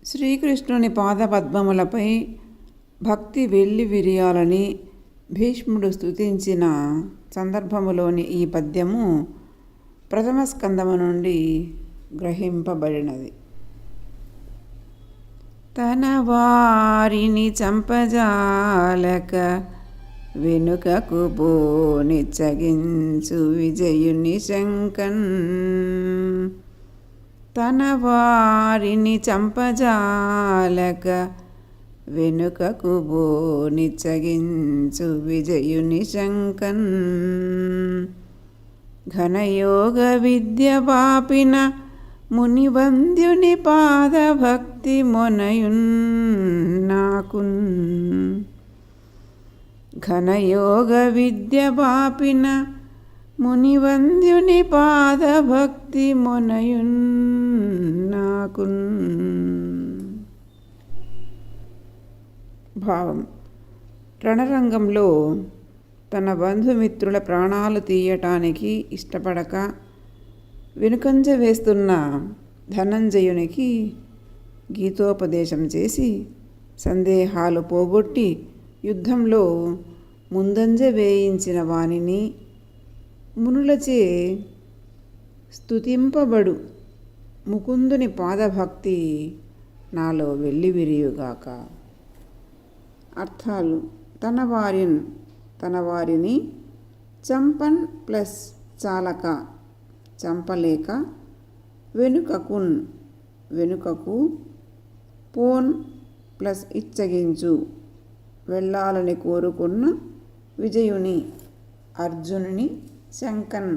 శ్రీకృష్ణుని పాదపద్మములపై భక్తి వెల్లి విరియాలని భీష్ముడు స్తుతించిన సందర్భములోని ఈ పద్యము ప్రథమ స్కందము నుండి గ్రహింపబడినది. తన వారిని చంపజాలక వెనుకకు పోనిచ్చగించు విజయుని శంకన్. తన వారిని చంపజాలక వెనుకకు పోనిచ్చగించు విజయుని శంకన్. ఘనయోగ విద్య పాపిన మునివంద్యుని పాదభక్తి మొనయున్ నాకున్. ఘనయోగ విద్య పాపిన మునివంద్యుని పాదభక్తి మొనయున్ నాకున్. భావం: రణరంగంలో తన బంధుమిత్రుల ప్రాణాలు తీయటానికి ఇష్టపడక వెనుకంజ వేస్తున్న ధనంజయునికి గీతోపదేశం చేసి సందేహాలు పోగొట్టి యుద్ధంలో ముందంజ వేయించిన వానిని మునులచే స్తుతింపబడు ముకుందుని పాదభక్తి నాలో వెల్లివిరియుగాక. అర్థాలు: తన వారిని చంపన్ ప్లస్ చాలక చంపలేక, వెనుకకున్ వెనుకకు, పోన్ ప్లస్ ఇచ్చగించు వెళ్ళాలని కోరుకున్న విజయుని అర్జునుని శంకన్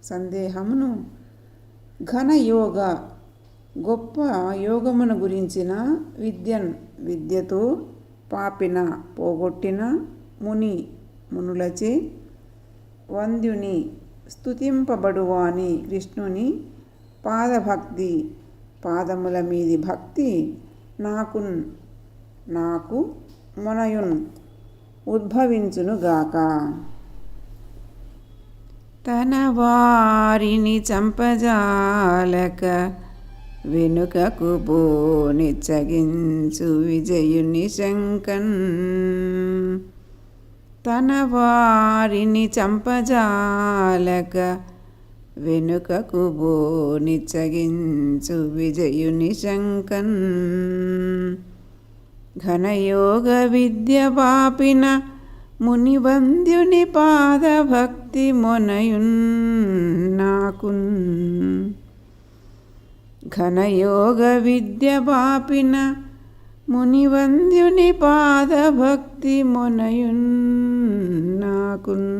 సందేహమును, ఘనయోగ గొప్ప యోగమును గురించిన విద్యన్ విద్యతో పాపిన పోగొట్టిన మునులచే వంద్యుని స్తుతింపబడువాని కృష్ణుని పాదభక్తి పాదముల మీది భక్తి నాకు మొనయున్ ఉద్భవించునుగాక. తన వారిని చంపజాలక వెనుకకు పోనిచ్చగించు విజయుని శంకన్. తన వారిని చంపజాలక వెనుకకు పోనిచ్చగించు విజయుని శంకన్. ఘనయోగ విద్య పాపిన మునివంద్యుని పాదభక్తి మొనయున్ నాకున్. ఘనయోగ విద్య పాపిన మునివంద్యుని పాదభక్తి మొనయున్ నాకున్.